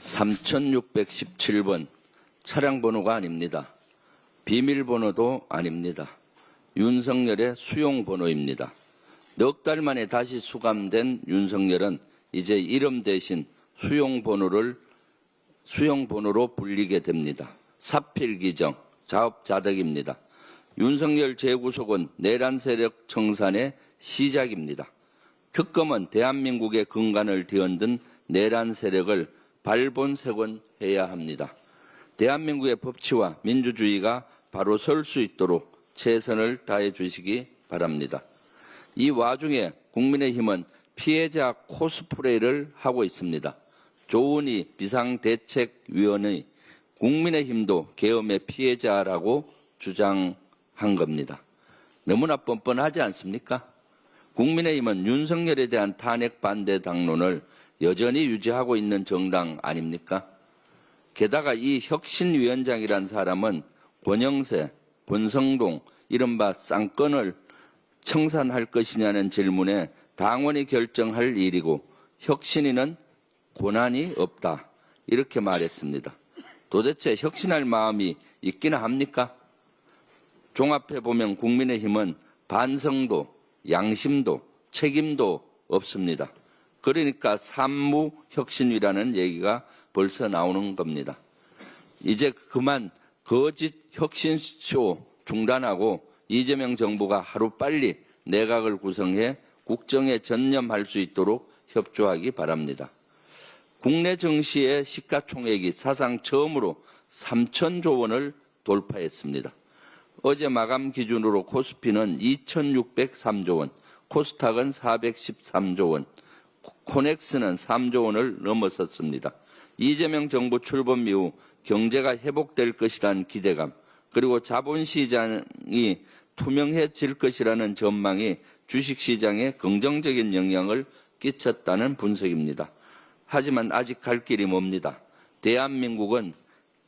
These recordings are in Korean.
3617번 차량 번호가 아닙니다. 비밀번호도 아닙니다. 윤석열의 수용 번호입니다. 넉 달 만에 다시 수감된 윤석열은 이제 이름 대신 수용 번호로 불리게 됩니다. 사필기정, 자업자득입니다. 윤석열 재구속은 내란 세력 청산의 시작입니다. 특검은 대한민국의 근간을 뒤흔든 내란 세력을 발본색원해야 합니다. 대한민국의 법치와 민주주의가 바로 설 수 있도록 최선을 다해 주시기 바랍니다. 이 와중에 국민의힘은 피해자 코스프레를 하고 있습니다. 조은희 비상대책위원의 국민의힘도 계엄의 피해자라고 주장한 겁니다. 너무나 뻔뻔하지 않습니까? 국민의힘은 윤석열에 대한 탄핵 반대 당론을 여전히 유지하고 있는 정당 아닙니까? 게다가 이 혁신위원장이란 사람은 권영세, 권성동, 이른바 쌍권을 청산할 것이냐는 질문에 당원이 결정할 일이고 혁신위는 권한이 없다. 이렇게 말했습니다. 도대체 혁신할 마음이 있기나 합니까? 종합해보면 국민의힘은 반성도, 양심도, 책임도 없습니다. 그러니까 산무혁신위라는 얘기가 벌써 나오는 겁니다. 이제 그만 거짓 혁신쇼 중단하고 이재명 정부가 하루빨리 내각을 구성해 국정에 전념할 수 있도록 협조하기 바랍니다. 국내 증시의 시가총액이 사상 처음으로 3,000조 원을 돌파했습니다. 어제 마감 기준으로 코스피는 2,603조 원, 코스닥은 413조 원, 코넥스는 3조 원을 넘어섰습니다. 이재명 정부 출범 이후 경제가 회복될 것이라는 기대감, 그리고 자본시장이 투명해질 것이라는 전망이 주식시장에 긍정적인 영향을 끼쳤다는 분석입니다. 하지만 아직 갈 길이 멉니다. 대한민국은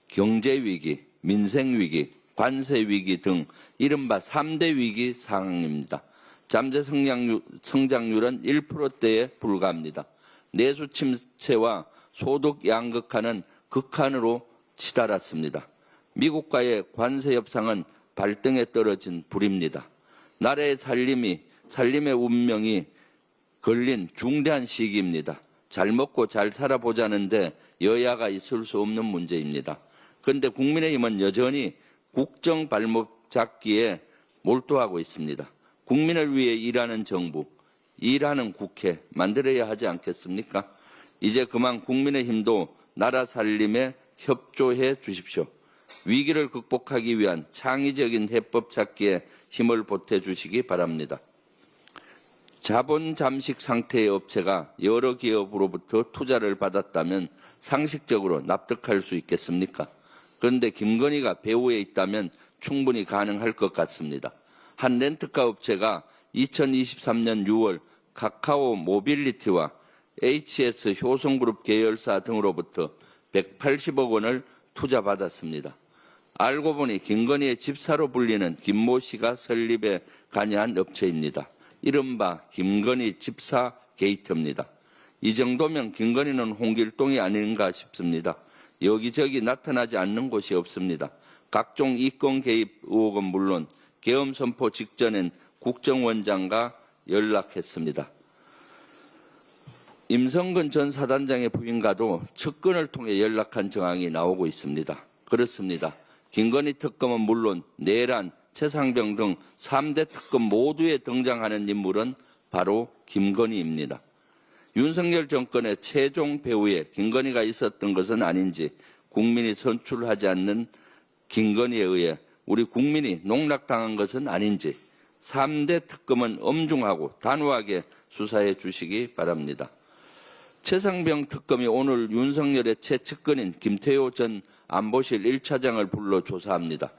경제위기, 민생위기, 관세위기 등 이른바 3대 위기 상황입니다. 잠재 성장률은 1%대에 불과합니다. 내수 침체와 소득 양극화는 극한으로 치달았습니다. 미국과의 관세 협상은 발등에 떨어진 불입니다. 나라의 살림의 운명이 걸린 중대한 시기입니다. 잘 먹고 잘 살아보자는데 여야가 있을 수 없는 문제입니다. 그런데 국민의힘은 여전히 국정 발목 잡기에 몰두하고 있습니다. 국민을 위해 일하는 정부, 일하는 국회 만들어야 하지 않겠습니까? 이제 그만 국민의힘도 나라 살림에 협조해 주십시오. 위기를 극복하기 위한 창의적인 해법 찾기에 힘을 보태주시기 바랍니다. 자본 잠식 상태의 업체가 여러 기업으로부터 투자를 받았다면 상식적으로 납득할 수 있겠습니까? 그런데 김건희가 배후에 있다면 충분히 가능할 것 같습니다. 한 렌트카 업체가 2023년 6월 카카오 모빌리티와 HS 효성그룹 계열사 등으로부터 180억 원을 투자받았습니다. 알고 보니 김건희의 집사로 불리는 김모 씨가 설립에 관여한 업체입니다. 이른바 김건희 집사 게이트입니다. 이 정도면 김건희는 홍길동이 아닌가 싶습니다. 여기저기 나타나지 않는 곳이 없습니다. 각종 이권 개입 의혹은 물론 계엄 선포 직전엔 국정원장과 연락했습니다. 임성근 전 사단장의 부인과도 측근을 통해 연락한 정황이 나오고 있습니다. 그렇습니다. 김건희 특검은 물론 내란, 최상병 등 3대 특검 모두에 등장하는 인물은 바로 김건희입니다. 윤석열 정권의 최종 배후에 김건희가 있었던 것은 아닌지 국민이 선출하지 않는 김건희에 의해 우리 국민이 농락당한 것은 아닌지 3대 특검은 엄중하고 단호하게 수사해 주시기 바랍니다. 최상병 특검이 오늘 윤석열의 최측근인 김태호 전 안보실 1차장을 불러 조사합니다.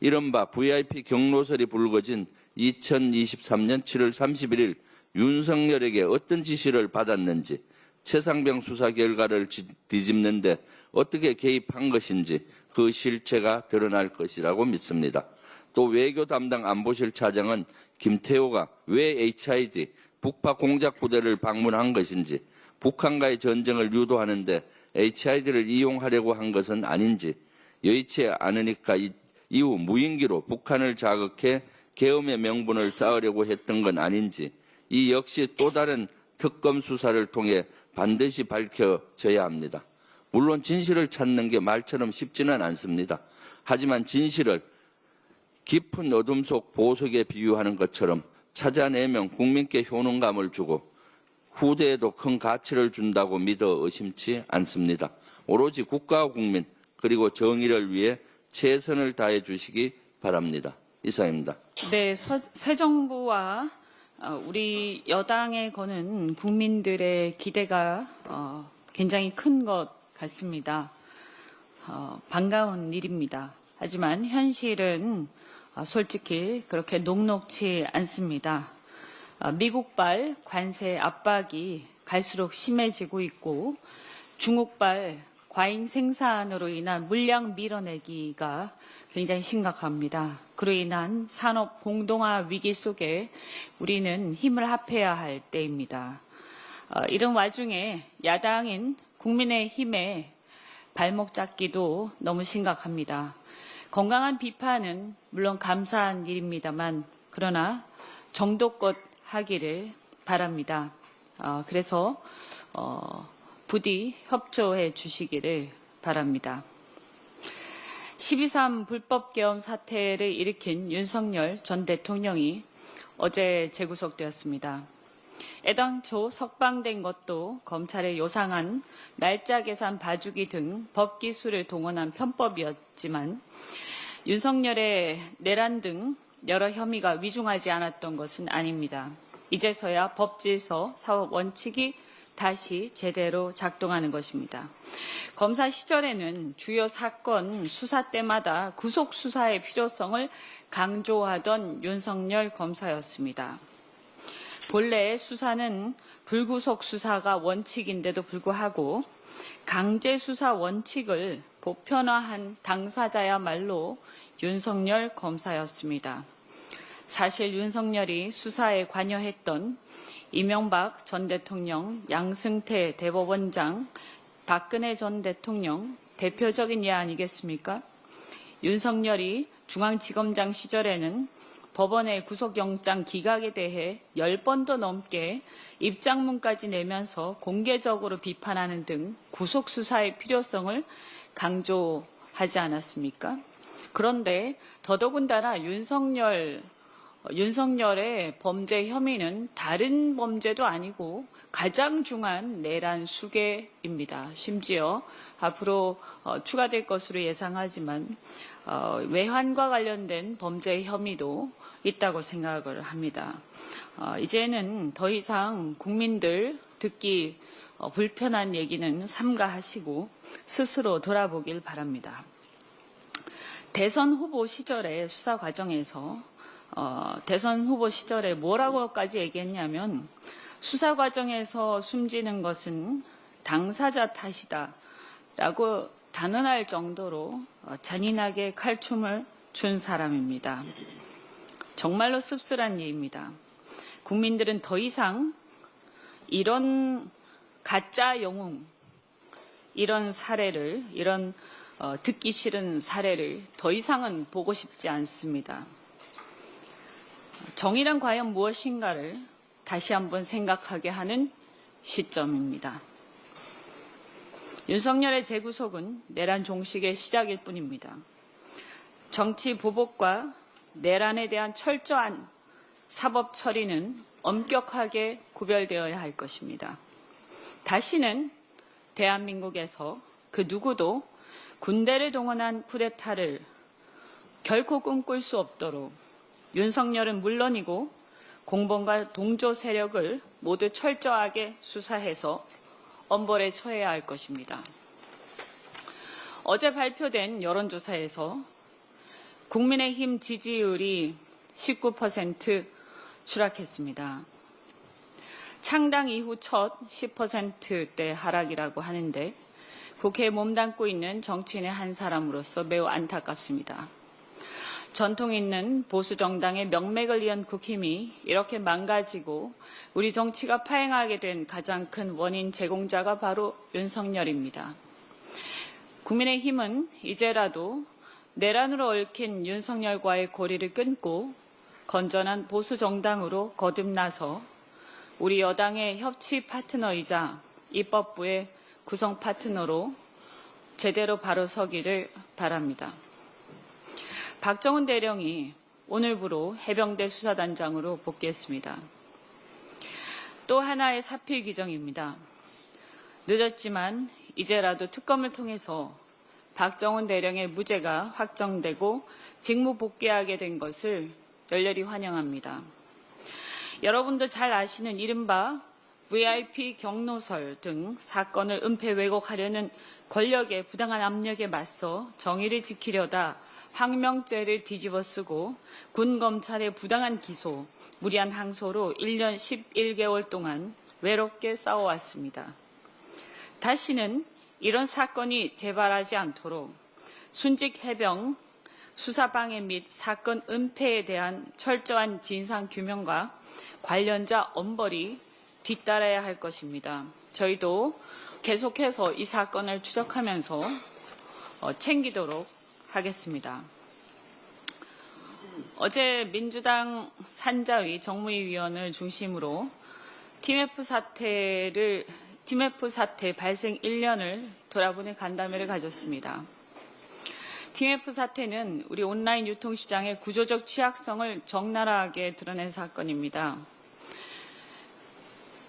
이른바 VIP 경로설이 불거진 2023년 7월 31일 윤석열에게 어떤 지시를 받았는지, 최상병 수사 결과를 뒤집는데 어떻게 개입한 것인지 그 실체가 드러날 것이라고 믿습니다. 또 외교 담당 안보실 차장은 김태호가 왜 HID 북파 공작 부대를 방문한 것인지, 북한과의 전쟁을 유도하는데 HID를 이용하려고 한 것은 아닌지, 여의치 않으니까 이후 무인기로 북한을 자극해 계엄의 명분을 쌓으려고 했던 건 아닌지, 이 역시 또 다른 특검 수사를 통해 반드시 밝혀져야 합니다. 물론 진실을 찾는 게 말처럼 쉽지는 않습니다. 하지만 진실을 깊은 어둠 속 보석에 비유하는 것처럼 찾아내면 국민께 효능감을 주고 후대에도 큰 가치를 준다고 믿어 의심치 않습니다. 오로지 국가와 국민 그리고 정의를 위해 최선을 다해 주시기 바랍니다. 이상입니다. 네, 새 정부와 우리 여당에 거는 국민들의 기대가 굉장히 큰 것 같습니다. 반가운 일입니다. 하지만 현실은 솔직히 그렇게 녹록치 않습니다. 미국발 관세 압박이 갈수록 심해지고 있고 중국발 과잉 생산으로 인한 물량 밀어내기가 굉장히 심각합니다. 그로 인한 산업 공동화 위기 속에 우리는 힘을 합해야 할 때입니다. 이런 와중에 야당인 국민의힘의 발목 잡기도 너무 심각합니다. 건강한 비판은 물론 감사한 일입니다만 그러나 정도껏 하기를 바랍니다. 그래서 부디 협조해 주시기를 바랍니다. 12.3 불법 계엄 사태를 일으킨 윤석열 전 대통령이 어제 재구속되었습니다. 애당초 석방된 것도 검찰의 요상한 날짜 계산 봐주기 등 법기술을 동원한 편법이었지만 윤석열의 내란 등 여러 혐의가 위중하지 않았던 것은 아닙니다. 이제서야 법질서 사업 원칙이 다시 제대로 작동하는 것입니다. 검사 시절에는 주요 사건 수사 때마다 구속 수사의 필요성을 강조하던 윤석열 검사였습니다. 본래 수사는 불구속 수사가 원칙인데도 불구하고 강제 수사 원칙을 보편화한 당사자야말로 윤석열 검사였습니다. 사실 윤석열이 수사에 관여했던 이명박 전 대통령, 양승태 대법원장, 박근혜 전 대통령 대표적인 예 아니겠습니까? 윤석열이 중앙지검장 시절에는 법원의 구속영장 기각에 대해 10번도 넘게 입장문까지 내면서 공개적으로 비판하는 등 구속수사의 필요성을 강조하지 않았습니까? 그런데 더더군다나 윤석열의 범죄 혐의는 다른 범죄도 아니고 가장 중한 내란 수괴입니다. 심지어 앞으로 추가될 것으로 예상하지만 외환과 관련된 범죄 혐의도 있다고 생각을 합니다. 이제는 더 이상 국민들 듣기 불편한 얘기는 삼가하시고 스스로 돌아보길 바랍니다. 대선 후보 시절의 수사 과정에서 대선 후보 시절에 뭐라고까지 얘기했냐면 수사 과정에서 숨지는 것은 당사자 탓이다라고 단언할 정도로 잔인하게 칼춤을 춘 사람입니다. 정말로 씁쓸한 일입니다. 국민들은 더 이상 이런 가짜 영웅, 이런 사례를, 이런 듣기 싫은 사례를 더 이상은 보고 싶지 않습니다. 정의란 과연 무엇인가를 다시 한번 생각하게 하는 시점입니다. 윤석열의 재구속은 내란 종식의 시작일 뿐입니다. 정치 보복과 내란에 대한 철저한 사법 처리는 엄격하게 구별되어야 할 것입니다. 다시는 대한민국에서 그 누구도 군대를 동원한 쿠데타를 결코 꿈꿀 수 없도록 윤석열은 물론이고 공범과 동조 세력을 모두 철저하게 수사해서 엄벌에 처해야 할 것입니다. 어제 발표된 여론조사에서 국민의힘 지지율이 19% 추락했습니다. 창당 이후 첫 10%대 하락이라고 하는데 국회에 몸담고 있는 정치인의 한 사람으로서 매우 안타깝습니다. 전통 있는 보수 정당의 명맥을 이은 국힘이 이렇게 망가지고 우리 정치가 파행하게 된 가장 큰 원인 제공자가 바로 윤석열입니다. 국민의힘은 이제라도 내란으로 얽힌 윤석열과의 고리를 끊고 건전한 보수 정당으로 거듭나서 우리 여당의 협치 파트너이자 입법부의 구성 파트너로 제대로 바로 서기를 바랍니다. 박정훈 대령이 오늘부로 해병대 수사단장으로 복귀했습니다. 또 하나의 사필 규정입니다. 늦었지만 이제라도 특검을 통해서 박정훈 대령의 무죄가 확정되고 직무 복귀하게 된 것을 열렬히 환영합니다. 여러분도 잘 아시는 이른바 VIP 경로설 등 사건을 은폐 왜곡하려는 권력의 부당한 압력에 맞서 정의를 지키려다 항명죄를 뒤집어쓰고 군 검찰의 부당한 기소, 무리한 항소로 1년 11개월 동안 외롭게 싸워왔습니다. 다시는 이런 사건이 재발하지 않도록 순직 해병 수사방해 및 사건 은폐에 대한 철저한 진상규명과 관련자 엄벌이 뒤따라야 할 것입니다. 저희도 계속해서 이 사건을 추적하면서 챙기도록 하겠습니다. 어제 민주당 산자위 정무위원을 중심으로 TMF 사태 발생 1년을 돌아보는 간담회를 가졌습니다. TMF 사태는 우리 온라인 유통시장의 구조적 취약성을 적나라하게 드러낸 사건입니다.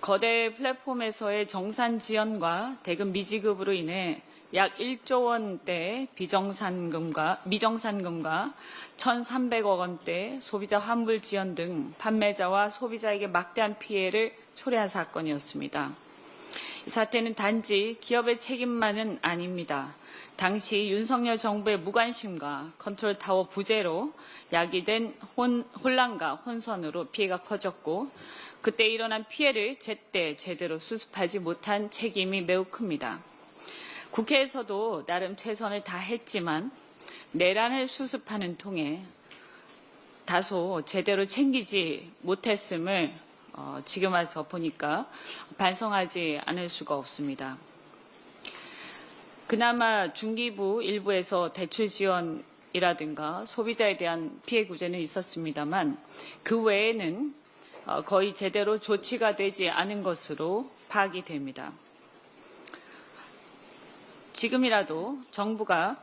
거대 플랫폼에서의 정산 지연과 대금 미지급으로 인해 약 1조 원대 미정산금과 1,300억 원대 소비자 환불 지연 등 판매자와 소비자에게 막대한 피해를 초래한 사건이었습니다. 이 사태는 단지 기업의 책임만은 아닙니다. 당시 윤석열 정부의 무관심과 컨트롤타워 부재로 야기된 혼란과 혼선으로 피해가 커졌고 그때 일어난 피해를 제때 제대로 수습하지 못한 책임이 매우 큽니다. 국회에서도 나름 최선을 다했지만 내란을 수습하는 통에 다소 제대로 챙기지 못했음을 지금 와서 보니까 반성하지 않을 수가 없습니다. 그나마 중기부 일부에서 대출 지원이라든가 소비자에 대한 피해 구제는 있었습니다만 그 외에는 거의 제대로 조치가 되지 않은 것으로 파악이 됩니다. 지금이라도 정부가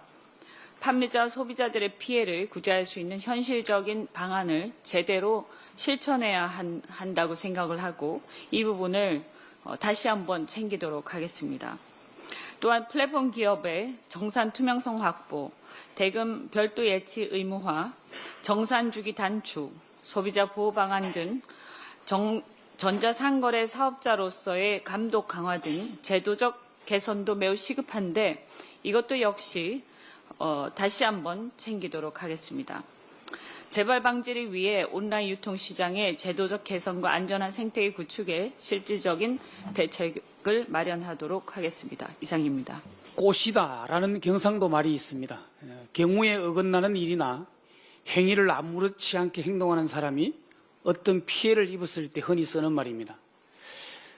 판매자 소비자들의 피해를 구제할 수 있는 현실적인 방안을 제대로 실천해야 한다고 생각을 하고 이 부분을 다시 한번 챙기도록 하겠습니다. 또한 플랫폼 기업의 정산 투명성 확보, 대금 별도 예치 의무화, 정산 주기 단축, 소비자 보호 방안 등 전자상거래 사업자로서의 감독 강화 등 제도적 개선도 매우 시급한데 이것도 역시 다시 한번 챙기도록 하겠습니다. 재발 방지를 위해 온라인 유통시장의 제도적 개선과 안전한 생태계 구축에 실질적인 대책을 마련하도록 하겠습니다. 이상입니다. 꽃이다라는 경상도 말이 있습니다. 경우에 어긋나는 일이나 행위를 아무렇지 않게 행동하는 사람이 어떤 피해를 입었을 때 흔히 쓰는 말입니다.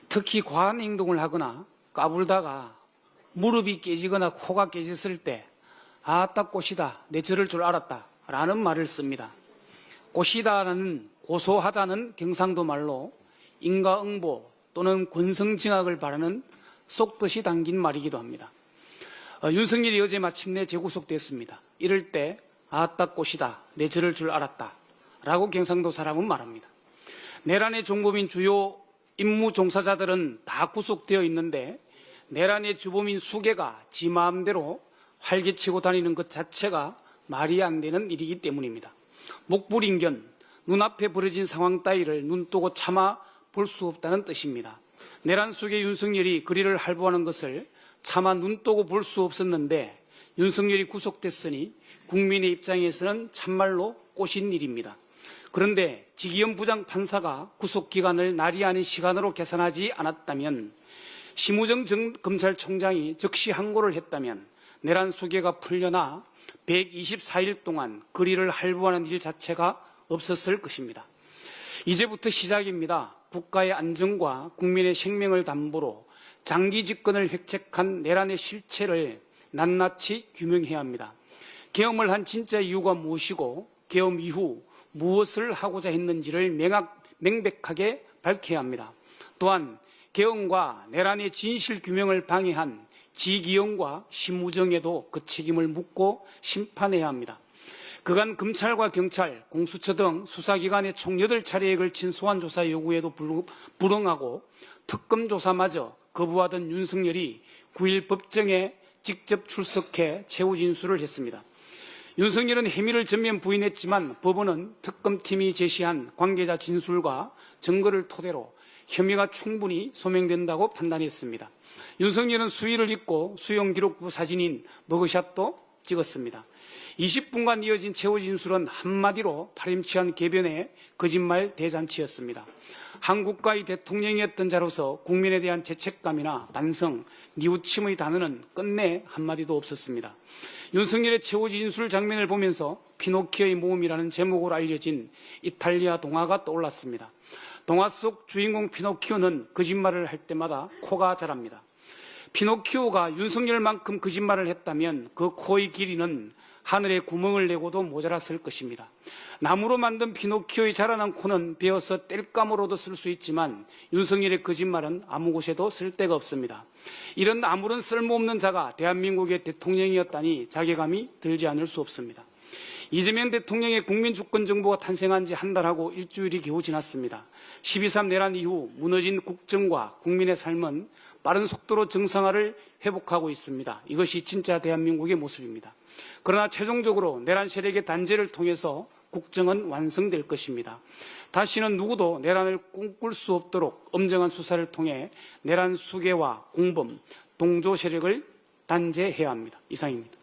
특히 과한 행동을 하거나 까불다가 무릎이 깨지거나 코가 깨졌을 때 아따 꽃이다, 내 저럴 줄 알았다 라는 말을 씁니다. 꽃이다는 고소하다는 경상도 말로 인과응보 또는 권성징악을 바라는 속뜻이 담긴 말이기도 합니다. 윤석열이 어제 마침내 재구속됐습니다. 이럴 때 아따 꽃이다, 내 저럴 줄 알았다 라고 경상도 사람은 말합니다. 내란의 종범인 주요 임무 종사자들은 다 구속되어 있는데 내란의 주범인 수개가 지 마음대로 활개치고 다니는 것 자체가 말이 안 되는 일이기 때문입니다. 목불인견, 눈앞에 벌어진 상황 따위를 눈뜨고 참아 볼 수 없다는 뜻입니다. 내란 속의 윤석열이 거리를 할부하는 것을 차마 눈뜨고 볼 수 없었는데 윤석열이 구속됐으니 국민의 입장에서는 참말로 꼬신 일입니다. 그런데 지기현 부장판사가 구속기간을 날이 아닌 시간으로 계산하지 않았다면 심우정 검찰총장이 즉시 항고를 했다면 내란 수개가 풀려나 124일 동안 거리를 할부하는 일 자체가 없었을 것입니다. 이제부터 시작입니다. 국가의 안정과 국민의 생명을 담보로 장기 집권을 획책한 내란의 실체를 낱낱이 규명해야 합니다. 계엄을 한 진짜 이유가 무엇이고 계엄 이후 무엇을 하고자 했는지를 명백하게 밝혀야 합니다. 또한 계엄과 내란의 진실 규명을 방해한 지기영과 심우정에도 그 책임을 묻고 심판해야 합니다. 그간 검찰과 경찰, 공수처 등 수사기관의 총 8차례에 걸친 소환조사 요구에도 불응하고 특검 조사마저 거부하던 윤석열이 9일 법정에 직접 출석해 최후 진술을 했습니다. 윤석열은 혐의를 전면 부인했지만 법원은 특검팀이 제시한 관계자 진술과 증거를 토대로 혐의가 충분히 소명된다고 판단했습니다. 윤석열은 수의를 입고 수용기록부 사진인 머그샷도 찍었습니다. 20분간 이어진 최후 진술은 한마디로 파렴치한 개변의 거짓말 대잔치였습니다. 한국가의 대통령이었던 자로서 국민에 대한 죄책감이나 반성, 뉘우침의 단어는 끝내 한마디도 없었습니다. 윤석열의 최후 진술 장면을 보면서 피노키오의 모험이라는 제목으로 알려진 이탈리아 동화가 떠올랐습니다. 동화 속 주인공 피노키오는 거짓말을 할 때마다 코가 자랍니다. 피노키오가 윤석열만큼 거짓말을 했다면 그 코의 길이는 하늘에 구멍을 내고도 모자랐을 것입니다. 나무로 만든 피노키오의 자라난 코는 베어서 땔감으로도 쓸 수 있지만 윤석열의 거짓말은 아무 곳에도 쓸 데가 없습니다. 이런 아무런 쓸모없는 자가 대한민국의 대통령이었다니 자괴감이 들지 않을 수 없습니다. 이재명 대통령의 국민주권정부가 탄생한 지 한 달하고 일주일이 겨우 지났습니다. 12.3 내란 이후 무너진 국정과 국민의 삶은 빠른 속도로 정상화를 회복하고 있습니다. 이것이 진짜 대한민국의 모습입니다. 그러나 최종적으로 내란 세력의 단죄를 통해서 국정은 완성될 것입니다. 다시는 누구도 내란을 꿈꿀 수 없도록 엄정한 수사를 통해 내란 수괴와 공범, 동조 세력을 단죄해야 합니다. 이상입니다.